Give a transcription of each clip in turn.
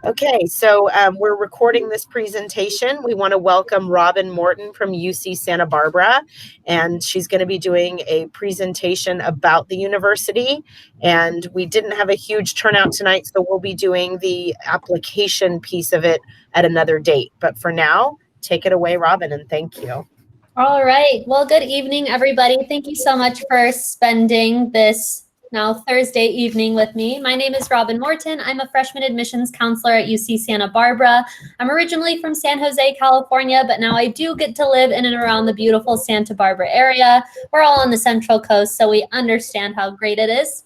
Okay, so we're recording this presentation. We want to welcome Robyn Morton from UC Santa Barbara, and she's going to be doing a presentation about the university. And we didn't have a huge turnout tonight, so we'll be doing the application piece of it at another date. But for now, take it away, Robyn, and thank you. All right. Well, good evening, everybody. Thank you so much for spending this now Thursday evening with me. My name is Robyn Morton. I'm a freshman admissions counselor at UC Santa Barbara. I'm originally from San Jose, California, but now I do get to live in and around the beautiful Santa Barbara area. We're all on the Central Coast, so we understand how great it is.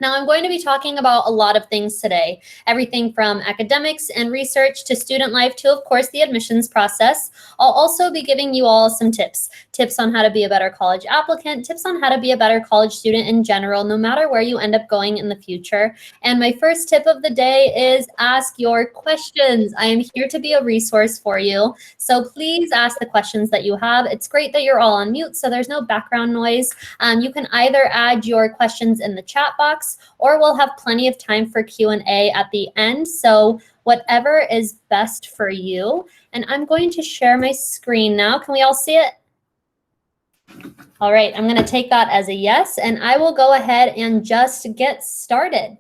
Now, I'm going to be talking about a lot of things today, everything from academics and research to student life to, of course, the admissions process. I'll also be giving you all some tips on how to be a better college applicant, tips on how to be a better college student in general, no matter where you end up going in the future. And my first tip of the day is ask your questions. I am here to be a resource for you, so please ask the questions that you have. It's great that you're all on mute, so there's no background noise. You can either add your questions in the chat box, or we'll have plenty of time for Q&A at the end. So whatever is best for you. And I'm going to share my screen now. Can we all see it? All right, I'm going to take that as a yes, and I will go ahead and just get started.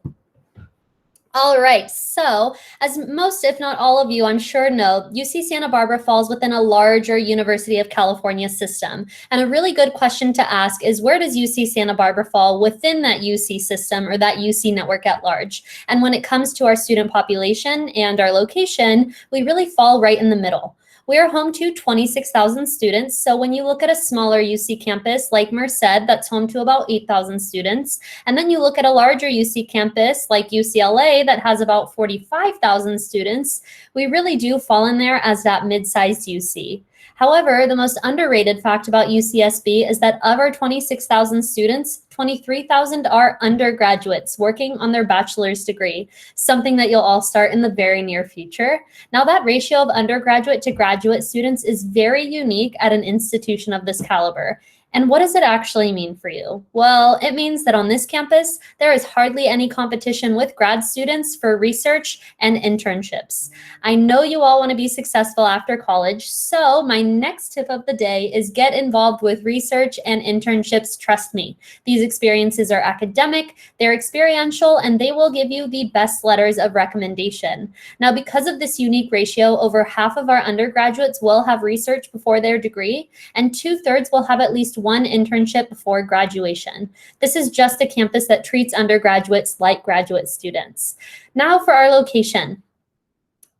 All right, so as most, if not all of you, I'm sure know, UC Santa Barbara falls within a larger University of California system. And a really good question to ask is, where does UC Santa Barbara fall within that UC system or that UC network at large? And when it comes to our student population and our location, we really fall right in the middle. We are home to 26,000 students. So when you look at a smaller UC campus like Merced, that's home to about 8,000 students. And then you look at a larger UC campus like UCLA that has about 45,000 students. We really do fall in there as that mid-sized UC. However, the most underrated fact about UCSB is that of our 26,000 students, 23,000 are undergraduates working on their bachelor's degree, something that you'll all start in the very near future. Now, that ratio of undergraduate to graduate students is very unique at an institution of this caliber. And what does it actually mean for you? Well, it means that on this campus, there is hardly any competition with grad students for research and internships. I know you all want to be successful after college, so my next tip of the day is get involved with research and internships. Trust me, these experiences are academic, they're experiential, and they will give you the best letters of recommendation. Now, because of this unique ratio, over half of our undergraduates will have research before their degree, and 2/3 will have at least one internship before graduation. This is just a campus that treats undergraduates like graduate students. Now for our location.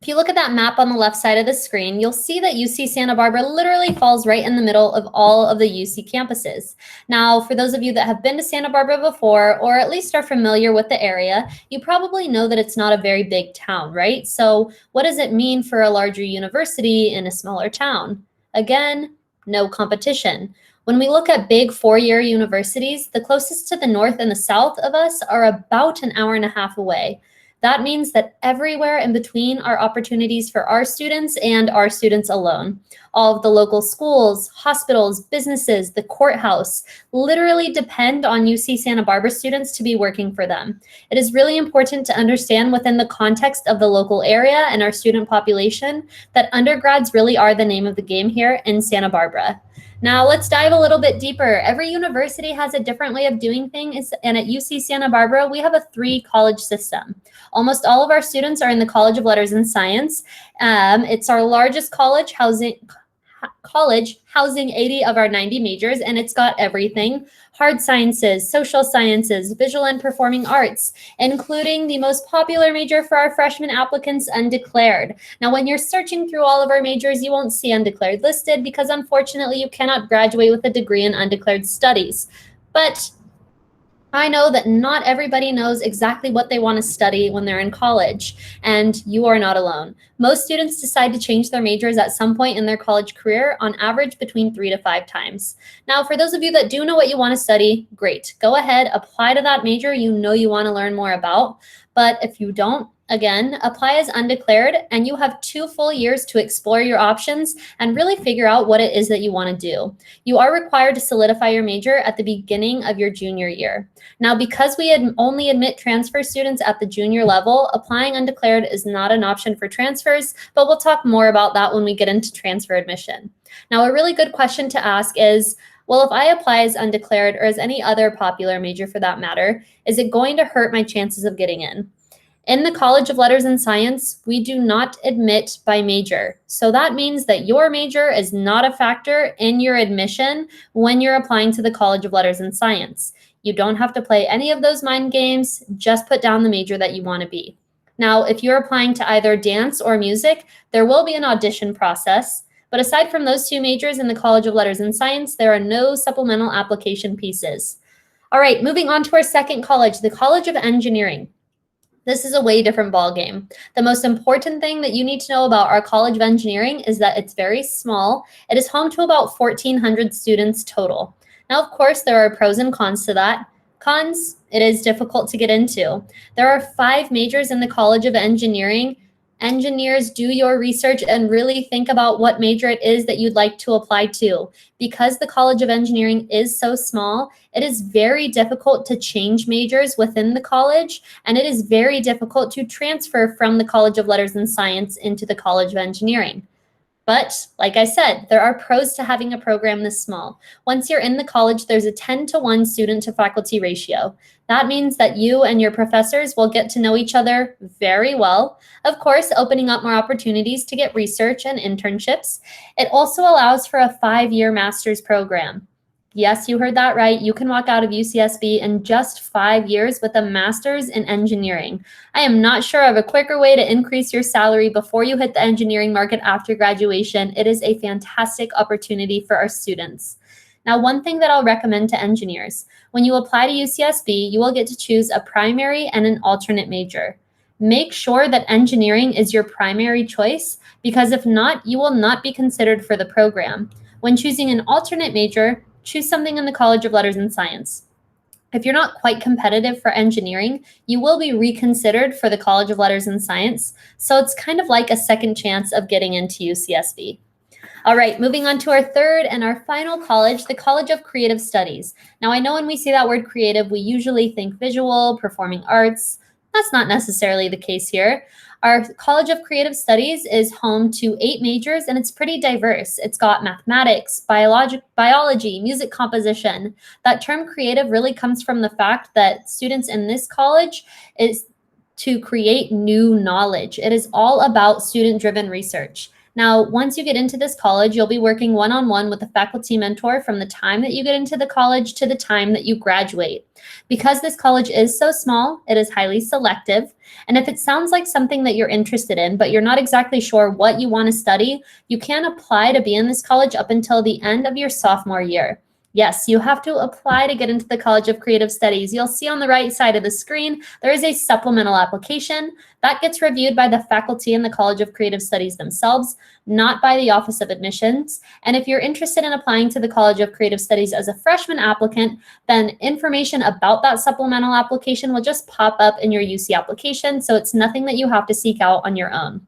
If you look at that map on the left side of the screen, you'll see that UC Santa Barbara literally falls right in the middle of all of the UC campuses. Now, for those of you that have been to Santa Barbara before, or at least are familiar with the area, you probably know that it's not a very big town, right? So what does it mean for a larger university in a smaller town? Again, no competition. When we look at big four-year universities, the closest to the north and the south of us are about an hour and a half away. That means that everywhere in between are opportunities for our students and our students alone. All of the local schools, hospitals, businesses, the courthouse literally depend on UC Santa Barbara students to be working for them. It is really important to understand within the context of the local area and our student population that undergrads really are the name of the game here in Santa Barbara. Now let's dive a little bit deeper. Every university has a different way of doing things, and at UC Santa Barbara, we have a 3-college system. Almost all of our students are in the College of Letters and Science. It's our largest college housing 80 of our 90 majors, and it's got everything: hard sciences, social sciences, visual and performing arts, including the most popular major for our freshman applicants, undeclared. Now, when you're searching through all of our majors, you won't see undeclared listed because unfortunately you cannot graduate with a degree in undeclared studies. But I know that not everybody knows exactly what they want to study when they're in college, and you are not alone. Most students decide to change their majors at some point in their college career, on average between 3 to 5 times. Now, for those of you that do know what you want to study, great. Go ahead, apply to that major you know you want to learn more about. But if you don't, again, apply as undeclared, and you have 2 full years to explore your options and really figure out what it is that you want to do. You are required to solidify your major at the beginning of your junior year. Now, because we only admit transfer students at the junior level, applying undeclared is not an option for transfers, but we'll talk more about that when we get into transfer admission. Now, a really good question to ask is, well, if I apply as undeclared or as any other popular major for that matter, is it going to hurt my chances of getting in? In the College of Letters and Science, we do not admit by major. So that means that your major is not a factor in your admission when you're applying to the College of Letters and Science. You don't have to play any of those mind games, just put down the major that you want to be. Now, if you're applying to either dance or music, there will be an audition process. But aside from those 2 majors in the College of Letters and Science, there are no supplemental application pieces. All right, moving on to our second college, the College of Engineering. This is a way different ballgame. The most important thing that you need to know about our College of Engineering is that it's very small. It is home to about 1,400 students total. Now, of course, there are pros and cons to that. Cons, it is difficult to get into. There are 5 majors in the College of Engineering. Engineers, do your research and really think about what major it is that you'd like to apply to. Because the College of Engineering is so small, it is very difficult to change majors within the college, and it is very difficult to transfer from the College of Letters and Science into the College of Engineering. But like I said, there are pros to having a program this small. Once you're in the college, there's a 10-to-1 student to faculty ratio. That means that you and your professors will get to know each other very well. Of course, opening up more opportunities to get research and internships. It also allows for a 5-year master's program. Yes, you heard that right. You can walk out of UCSB in just 5 years with a master's in engineering. I am not sure of a quicker way to increase your salary before you hit the engineering market after graduation. It is a fantastic opportunity for our students. Now, one thing that I'll recommend to engineers, when you apply to UCSB, you will get to choose a primary and an alternate major. Make sure that engineering is your primary choice, because if not, you will not be considered for the program. When choosing an alternate major, choose something in the College of Letters and Science. If you're not quite competitive for engineering, you will be reconsidered for the College of Letters and Science, so it's kind of like a second chance of getting into UCSB. All right, moving on to our third and our final college, the College of Creative Studies. Now, I know when we say that word creative, we usually think visual, performing arts. That's not necessarily the case here. Our College of Creative Studies is home to 8 majors, and it's pretty diverse. It's got mathematics, biology, music composition. That term creative really comes from the fact that students in this college is to create new knowledge. It is all about student-driven research. Now, once you get into this college, you'll be working one-on-one with a faculty mentor from the time that you get into the college to the time that you graduate. Because this college is so small, it is highly selective. And if it sounds like something that you're interested in, but you're not exactly sure what you want to study, you can apply to be in this college up until the end of your sophomore year. Yes, you have to apply to get into the College of Creative Studies. You'll see on the right side of the screen, there is a supplemental application that gets reviewed by the faculty in the College of Creative Studies themselves, not by the Office of Admissions. And if you're interested in applying to the College of Creative Studies as a freshman applicant, then information about that supplemental application will just pop up in your UC application, so it's nothing that you have to seek out on your own.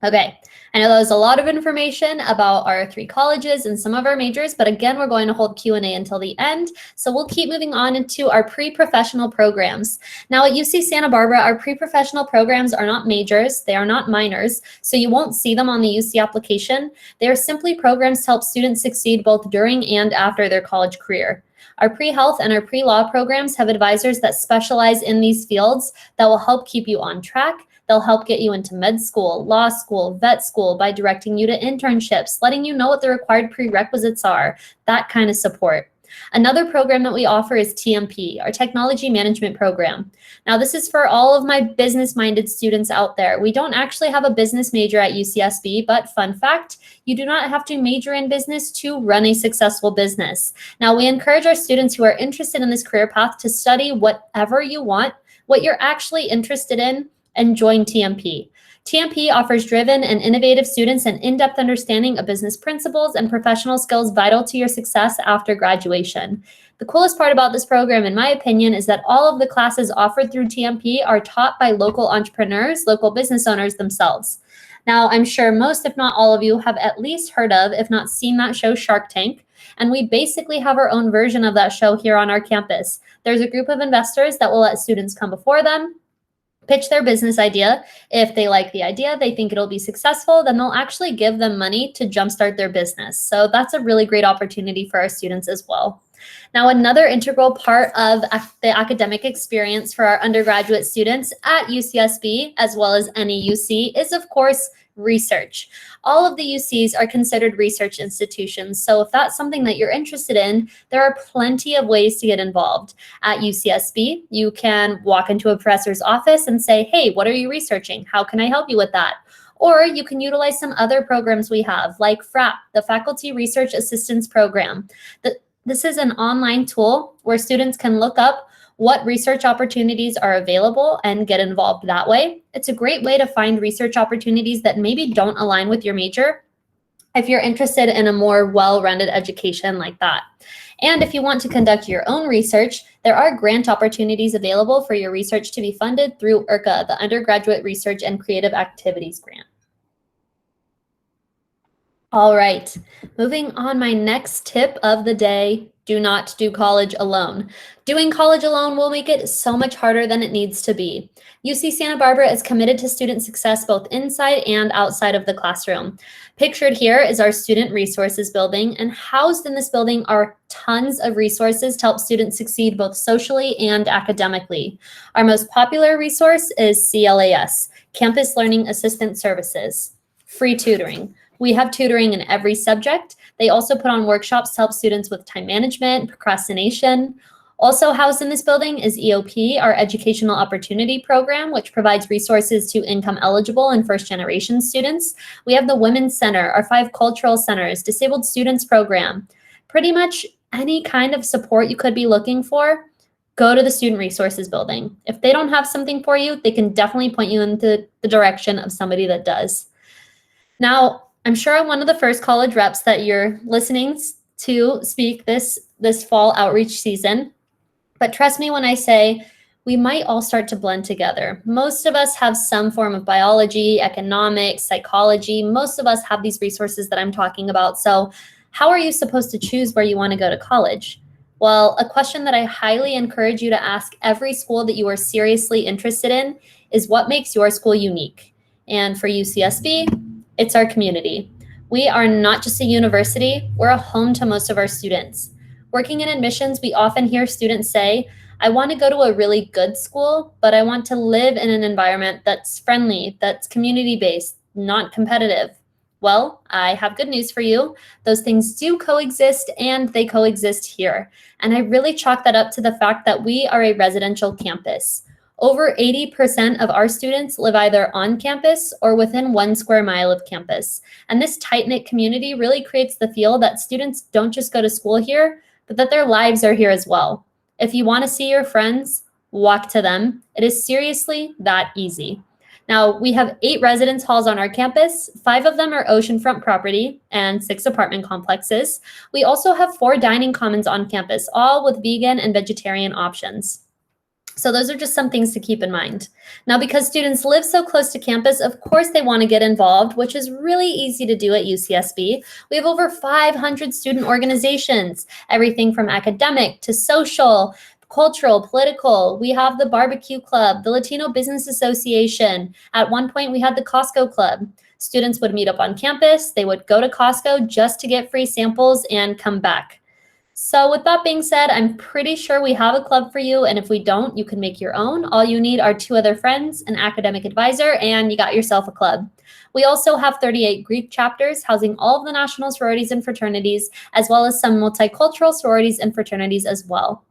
Okay, I know that was a lot of information about our 3 colleges and some of our majors, but again, we're going to hold Q&A until the end, so we'll keep moving on into our pre-professional programs. Now at UC Santa Barbara, our pre-professional programs are not majors, they are not minors, so you won't see them on the UC application. They are simply programs to help students succeed both during and after their college career. Our pre-health and our pre-law programs have advisors that specialize in these fields that will help keep you on track. They'll help get you into med school, law school, vet school by directing you to internships, letting you know what the required prerequisites are, that kind of support. Another program that we offer is TMP, our Technology Management Program. Now, this is for all of my business-minded students out there. We don't actually have a business major at UCSB, but fun fact, you do not have to major in business to run a successful business. Now, we encourage our students who are interested in this career path to study whatever you want, what you're actually interested in, and join TMP. TMP offers driven and innovative students an in-depth understanding of business principles and professional skills vital to your success after graduation. The coolest part about this program, in my opinion, is that all of the classes offered through TMP are taught by local entrepreneurs, local business owners themselves. Now, I'm sure most, if not all of you, have at least heard of, if not seen that show, Shark Tank. And we basically have our own version of that show here on our campus. There's a group of investors that will let students come before them, pitch their business idea. If they like the idea, they think it'll be successful, then they'll actually give them money to jumpstart their business. So that's a really great opportunity for our students as well. Now, another integral part of the academic experience for our undergraduate students at UCSB, as well as any UC, is of course research. All of the UCs are considered research institutions. So if that's something that you're interested in, there are plenty of ways to get involved. At UCSB, you can walk into a professor's office and say, hey, what are you researching? How can I help you with that? Or you can utilize some other programs we have, like FRAP, the Faculty Research Assistance Program. This is an online tool where students can look up what research opportunities are available and get involved that way. It's a great way to find research opportunities that maybe don't align with your major if you're interested in a more well-rounded education like that. And if you want to conduct your own research, there are grant opportunities available for your research to be funded through URCA, the Undergraduate Research and Creative Activities Grant. All right, moving on, my next tip of the day, do not do college alone. Doing college alone will make it so much harder than it needs to be. UC Santa Barbara is committed to student success both inside and outside of the classroom. Pictured here is our Student Resources Building, and housed in this building are tons of resources to help students succeed both socially and academically. Our most popular resource is CLAS, Campus Learning Assistance Services, free tutoring. We have tutoring in every subject. They also put on workshops to help students with time management, procrastination. Also housed in this building is EOP, our Educational Opportunity Program, which provides resources to income-eligible and first-generation students. We have the Women's Center, our 5 cultural centers, Disabled Students Program. Pretty much any kind of support you could be looking for, go to the Student Resources Building. If they don't have something for you, they can definitely point you into the direction of somebody that does. Now, I'm sure I'm one of the first college reps that you're listening to speak this fall outreach season, but trust me when I say we might all start to blend together. Most of us have some form of biology, economics, psychology. Most of us have these resources that I'm talking about. So how are you supposed to choose where you want to go to college? Well, a question that I highly encourage you to ask every school that you are seriously interested in is what makes your school unique? And for UCSB, it's our community. We are not just a university, we're a home to most of our students. Working in admissions, we often hear students say, I want to go to a really good school, but I want to live in an environment that's friendly, that's community-based, not competitive. Well, I have good news for you. Those things do coexist, and they coexist here. And I really chalk that up to the fact that we are a residential campus. Over 80% of our students live either on campus or within 1 square mile of campus. And this tight-knit community really creates the feel that students don't just go to school here, but that their lives are here as well. If you want to see your friends, walk to them. It is seriously that easy. Now, we have 8 residence halls on our campus. 5 of them are oceanfront property and 6 apartment complexes. We also have 4 dining commons on campus, all with vegan and vegetarian options. So those are just some things to keep in mind. Now, because students live so close to campus, of course they want to get involved, which is really easy to do at UCSB. We have over 500 student organizations, everything from academic to social, cultural, political. We have the Barbecue Club, the Latino Business Association. At one point, we had the Costco Club. Students would meet up on campus. They would go to Costco just to get free samples and come back. So with that being said, I'm pretty sure we have a club for you. And if we don't, you can make your own. All you need are 2 other friends, an academic advisor, and you got yourself a club. We also have 38 Greek chapters housing all of the national sororities and fraternities, as well as some multicultural sororities and fraternities as well.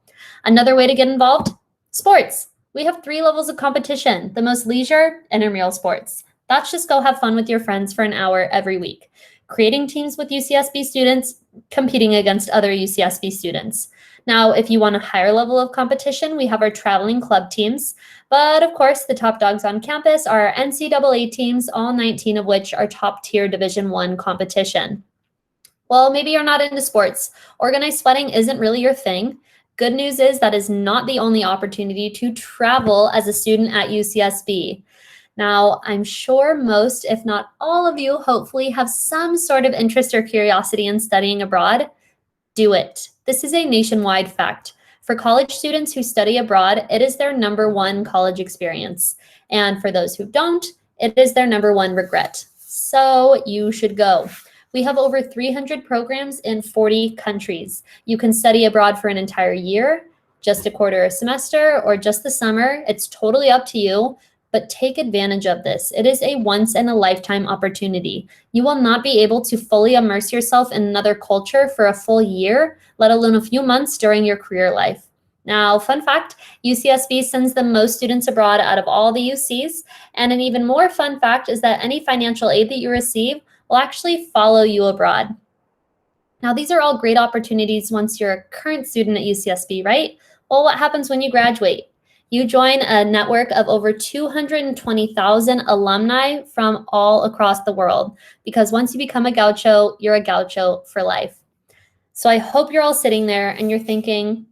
Another way to get involved, sports. We have 3 levels of competition, the most leisure and intramural sports. That's just go have fun with your friends for an hour every week. creating teams with UCSB students, competing against other UCSB students. Now, if you want a higher level of competition, we have our traveling club teams. But of course, the top dogs on campus are our NCAA teams, all 19 of which are top tier Division I competition. Well, maybe you're not into sports. Organized sweating isn't really your thing. Good news is that is not the only opportunity to travel as a student at UCSB. Now, I'm sure most, if not all of you, hopefully have some sort of interest or curiosity in studying abroad. Do it. This is a nationwide fact. For college students who study abroad, it is their #1 college experience. And for those who don't, it is their #1 regret. So you should go. We have over 300 programs in 40 countries. You can study abroad for an entire year, just a quarter or semester, or just the summer. It's totally up to you, but take advantage of this. It is a once-in-a-lifetime opportunity. You will not be able to fully immerse yourself in another culture for a full year, let alone a few months during your career life. Now, fun fact, UCSB sends the most students abroad out of all the UCs, and an even more fun fact is that any financial aid that you receive will actually follow you abroad. Now, these are all great opportunities once you're a current student at UCSB, right? Well, what happens when you graduate? You join a network of over 220,000 alumni from all across the world, because once you become a gaucho, you're a gaucho for life. So I hope you're all sitting there and you're thinking,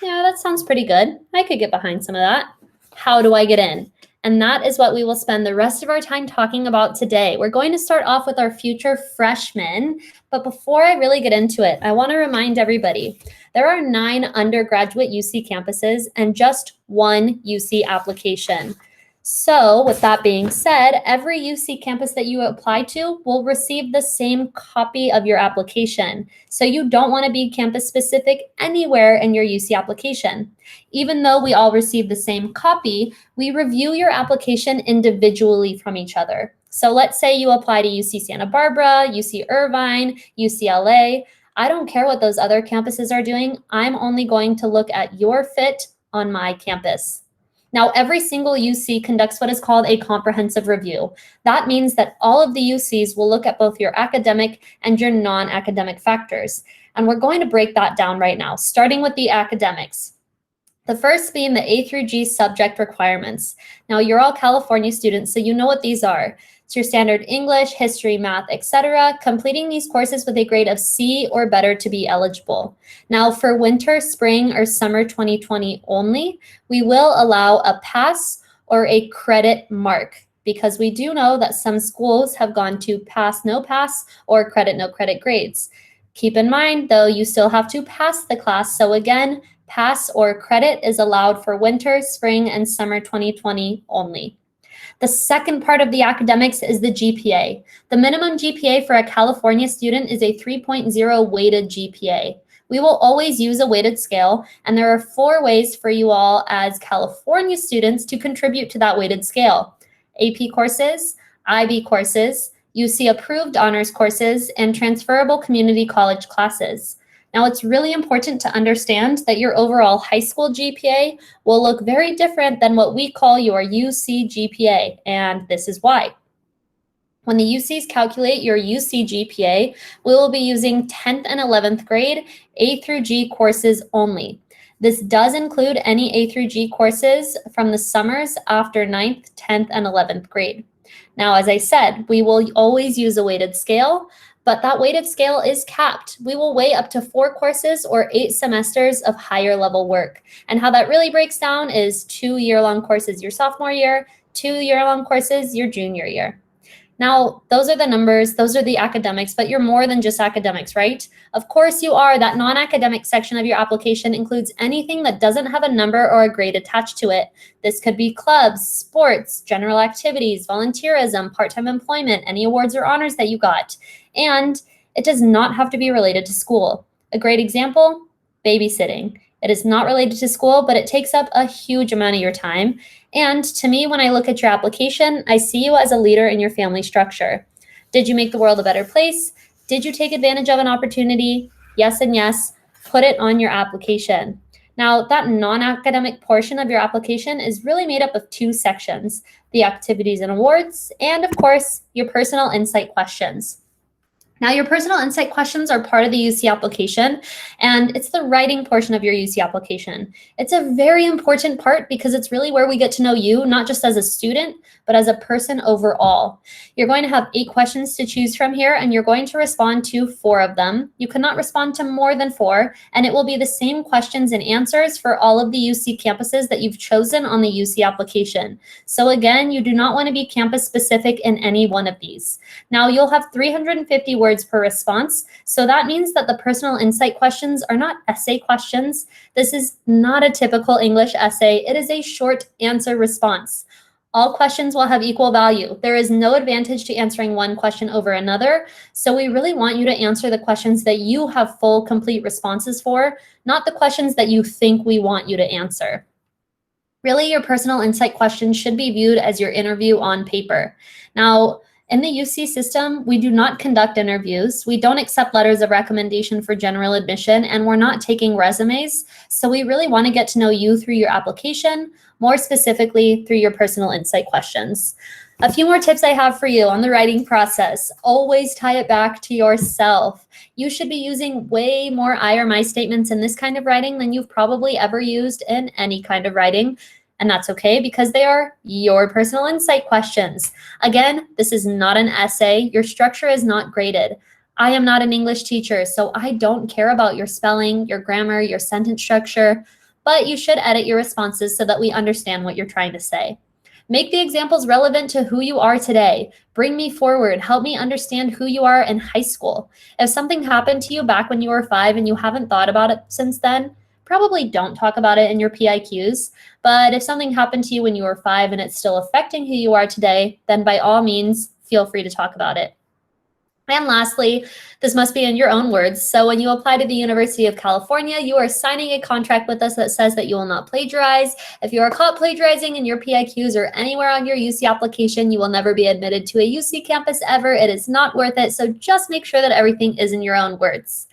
yeah, that sounds pretty good. I could get behind some of that. How do I get in? And that is what we will spend the rest of our time talking about today. We're going to start off with our future freshmen, but before I really get into it, I want to remind everybody, there are 9 undergraduate UC campuses and just 1 UC application. So with that being said, every UC campus that you apply to will receive the same copy of your application. So you don't want to be campus specific anywhere in your UC application. Even though we all receive the same copy, we review your application individually from each other. So let's say you apply to UC Santa Barbara, UC Irvine, UCLA. I don't care what those other campuses are doing. I'm only going to look at your fit on my campus. Now, every single UC conducts what is called a comprehensive review. That means that all of the UCs will look at both your academic and your non-academic factors. And we're going to break that down right now, starting with the academics. The first being the A through G subject requirements. Now, you're all California students, so you know what these are. It's your standard English, history, math, etc. Completing these courses with a grade of C or better to be eligible. Now, for winter, spring, or summer 2020 only, we will allow a pass or a credit mark, because we do know that some schools have gone to pass, no pass, or credit, no credit grades. Keep in mind, though, you still have to pass the class. So again, pass or credit is allowed for winter, spring, and summer 2020 only. The second part of the academics is the GPA. The minimum GPA for a California student is a 3.0 weighted GPA. We will always use a weighted scale, and there are 4 ways for you all as California students to contribute to that weighted scale: AP courses, IB courses, UC approved honors courses, and transferable community college classes. Now, it's really important to understand that your overall high school GPA will look very different than what we call your UC GPA, and this is why. When the UCs calculate your UC GPA, we will be using 10th and 11th grade A through G courses only. This does include any A through G courses from the summers after 9th, 10th, and 11th grade. Now, as I said, we will always use a weighted scale, but that weighted scale is capped. We will weigh up to 4 courses or 8 semesters of higher level work. And how that really breaks down is 2 year-long courses your sophomore year, 2 year-long courses your junior year. Now, those are the numbers, those are the academics, but you're more than just academics, right? Of course you are. That non-academic section of your application includes anything that doesn't have a number or a grade attached to it. This could be clubs, sports, general activities, volunteerism, part-time employment, any awards or honors that you got. And it does not have to be related to school. A great example, babysitting. It is not related to school, but it takes up a huge amount of your time. And to me, when I look at your application, I see you as a leader in your family structure. Did you make the world a better place? Did you take advantage of an opportunity? Yes and yes. Put it on your application. Now, that non-academic portion of your application is really made up of 2 sections: the activities and awards, and of course, your personal insight questions. Now, your personal insight questions are part of the UC application, and it's the writing portion of your UC application. It's a very important part because it's really where we get to know you, not just as a student, but as a person overall. You're going to have 8 questions to choose from here, and you're going to respond to 4 of them. You cannot respond to more than 4, and it will be the same questions and answers for all of the UC campuses that you've chosen on the UC application. So again, you do not want to be campus specific in any one of these. Now, you'll have 350 words per response. So that means that the personal insight questions are not essay questions. This is not a typical English essay. It is a short answer response. All questions will have equal value. There is no advantage to answering one question over another. So we really want you to answer the questions that you have full, complete responses for, not the questions that you think we want you to answer. Really, your personal insight questions should be viewed as your interview on paper. Now, in the UC system, we do not conduct interviews. We don't accept letters of recommendation for general admission, and we're not taking resumes. So we really want to get to know you through your application, more specifically through your personal insight questions. A few more tips I have for you on the writing process. Always tie it back to yourself. You should be using way more I or my statements in this kind of writing than you've probably ever used in any kind of writing. And that's okay because they are your personal insight questions. Again, this is not an essay. Your structure is not graded. I am not an English teacher, so I don't care about your spelling, your grammar, your sentence structure, but you should edit your responses so that we understand what you're trying to say. Make the examples relevant to who you are today. Bring me forward. Help me understand who you are in high school. If something happened to you back when you were 5 and you haven't thought about it since then, probably don't talk about it in your PIQs. But if something happened to you when you were 5 and it's still affecting who you are today, then by all means, feel free to talk about it. And lastly, this must be in your own words. So when you apply to the University of California, you are signing a contract with us that says that you will not plagiarize. If you are caught plagiarizing in your PIQs or anywhere on your UC application, you will never be admitted to a UC campus ever. It is not worth it. So just make sure that everything is in your own words.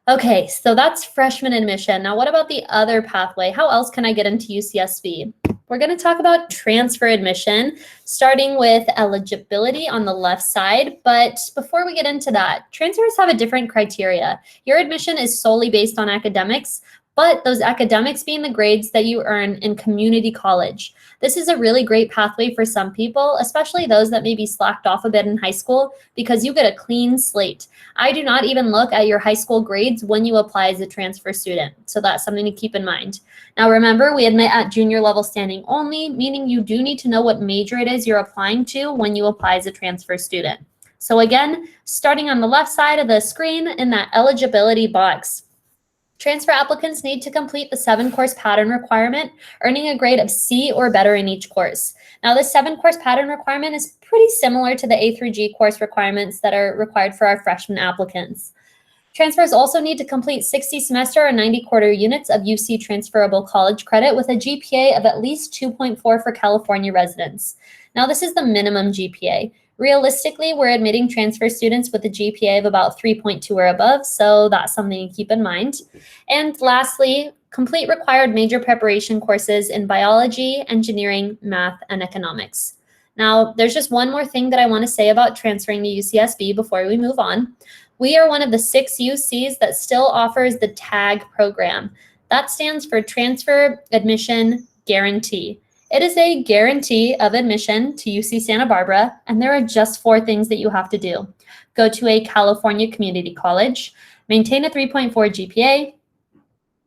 Okay, so that's freshman admission. Now, what about the other pathway? How else can I get into UCSB? We're going to talk about transfer admission, starting with eligibility on the left side. But before we get into that, transfers have a different criteria. Your admission is solely based on academics, but those academics being the grades that you earn in community college. This is a really great pathway for some people, especially those that maybe slacked off a bit in high school, because you get a clean slate. I do not even look at your high school grades when you apply as a transfer student. So that's something to keep in mind. Now remember, we admit at junior level standing only, meaning you do need to know what major it is you're applying to when you apply as a transfer student. So again, starting on the left side of the screen in that eligibility box. Transfer applicants need to complete the 7-course pattern requirement, earning a grade of C or better in each course. Now, this 7-course pattern requirement is pretty similar to the A through G course requirements that are required for our freshman applicants. Transfers also need to complete 60 semester or 90 quarter units of UC transferable college credit with a GPA of at least 2.4 for California residents. Now, this is the minimum GPA. Realistically, we're admitting transfer students with a GPA of about 3.2 or above, so that's something to keep in mind. And lastly, complete required major preparation courses in biology, engineering, math, and economics. Now, there's just one more thing that I want to say about transferring to UCSB before we move on. We are one of the 6 UCs that still offers the TAG program. That stands for Transfer Admission Guarantee. It is a guarantee of admission to UC Santa Barbara, and there are just 4 things that you have to do. Go to a California community college, maintain a 3.4 GPA,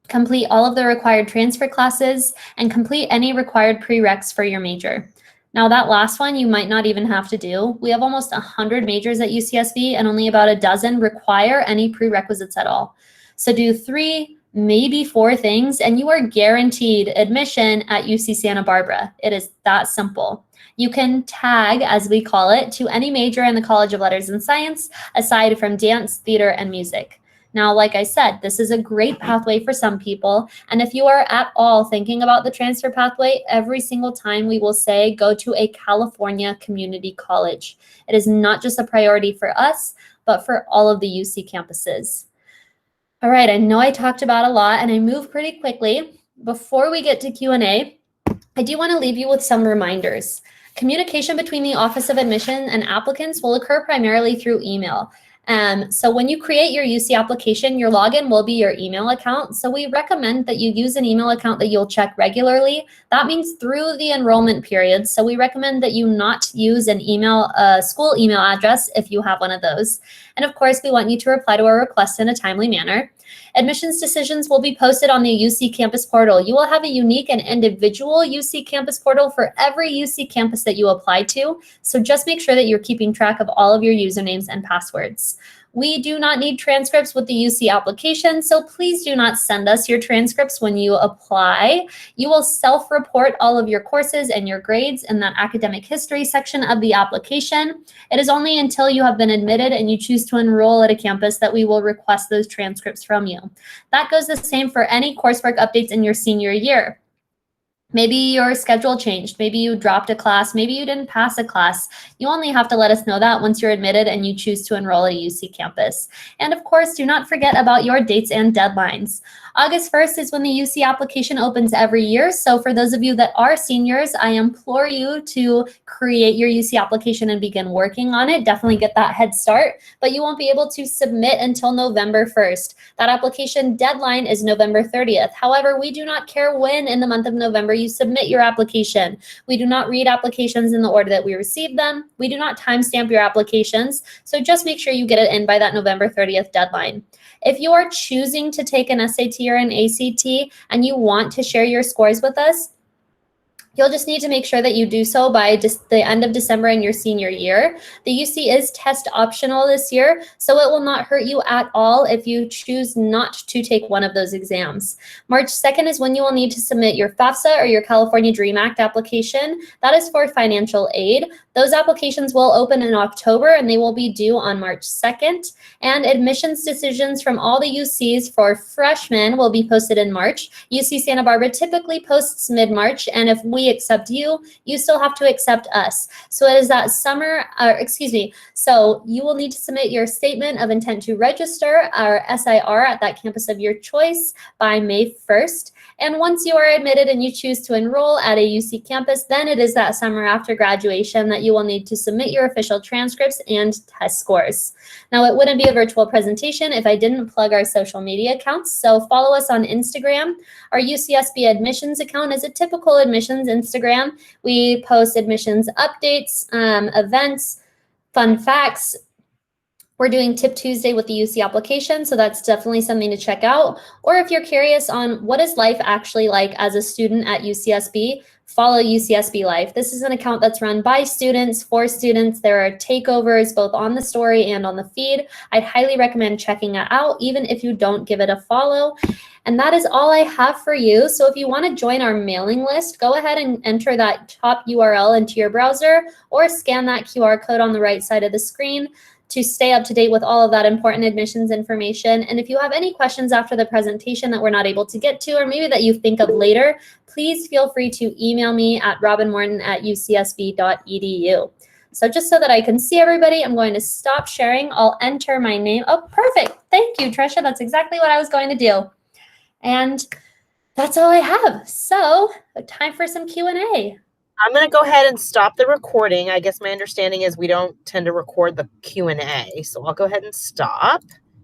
complete all of the required transfer classes, and complete any required prereqs for your major. Now, that last one you might not even have to do. We have almost 100 majors at UCSB, and only about a dozen require any prerequisites at all. So do 3, maybe 4 things, and you are guaranteed admission at UC Santa Barbara. It is that simple. You can tag, as we call it, to any major in the College of Letters and Science, aside from dance, theater, and music. Now, like I said, this is a great pathway for some people, and if you are at all thinking about the transfer pathway, every single time we will say, go to a California community college. It is not just a priority for us, but for all of the UC campuses. All right, I know I talked about a lot and I moved pretty quickly. Before we get to Q&A, I do want to leave you with some reminders. Communication between the Office of Admission and applicants will occur primarily through email. So when you create your UC application, your login will be your email account. So we recommend that you use an email account that you'll check regularly. That means through the enrollment period. So we recommend that you not use an school email address if you have one of those. And of course, we want you to reply to our request in a timely manner. Admissions decisions will be posted on the UC campus portal. You will have a unique and individual UC campus portal for every UC campus that you apply to. So just make sure that you're keeping track of all of your usernames and passwords. We do not need transcripts with the UC application, so please do not send us your transcripts when you apply. You will self-report all of your courses and your grades in that academic history section of the application. It is only until you have been admitted and you choose to enroll at a campus that we will request those transcripts from you. That goes the same for any coursework updates in your senior year. Maybe your schedule changed. Maybe you dropped a class. Maybe you didn't pass a class. You only have to let us know that once you're admitted and you choose to enroll at a UC campus. And of course, do not forget about your dates and deadlines. August 1st is when the UC application opens every year. So for those of you that are seniors, I implore you to create your UC application and begin working on it. Definitely get that head start, but you won't be able to submit until November 1st. That application deadline is November 30th. However, we do not care when in the month of November you submit your application. We do not read applications in the order that we receive them. We do not timestamp your applications. So just make sure you get it in by that November 30th deadline. If you are choosing to take an SAT or an ACT and you want to share your scores with us, you'll just need to make sure that you do so by just the end of December in your senior year. The UC is test optional this year, so it will not hurt you at all if you choose not to take one of those exams. March 2nd is when you will need to submit your FAFSA or your California DREAM Act application. That is for financial aid. Those applications will open in October and they will be due on March 2nd. And admissions decisions from all the UCs for freshmen will be posted in March. UC Santa Barbara typically posts mid-March, and if we accept you, you still have to accept us. So it is that so you will need to submit your statement of intent to register, our SIR, at that campus of your choice by May 1st. And once you are admitted and you choose to enroll at a UC campus, then it is that summer after graduation that you will need to submit your official transcripts and test scores. Now, it wouldn't be a virtual presentation if I didn't plug our social media accounts. So follow us on Instagram. Our UCSB admissions account is a typical admissions Instagram. We post admissions updates, events, fun facts. We're doing Tip Tuesday with the UC application, so that's definitely something to check out. Or if you're curious on what is life actually like as a student at UCSB, follow UCSB Life. This is an account that's run by students, for students. There are takeovers both on the story and on the feed. I'd highly recommend checking it out, even if you don't give it a follow. And that is all I have for you. So if you want to join our mailing list, go ahead and enter that top URL into your browser or scan that QR code on the right side of the screen to stay up to date with all of that important admissions information. And if you have any questions after the presentation that we're not able to get to, or maybe that you think of later, please feel free to email me at robynmorton@ucsb.edu. So just so that I can see everybody, I'm going to stop sharing. I'll enter my name. Oh, perfect. Thank you, Trisha. That's exactly what I was going to do. And that's all I have. So time for some Q&A. I'm going to go ahead and stop the recording. I guess my understanding is we don't tend to record the Q&A, so I'll go ahead and stop.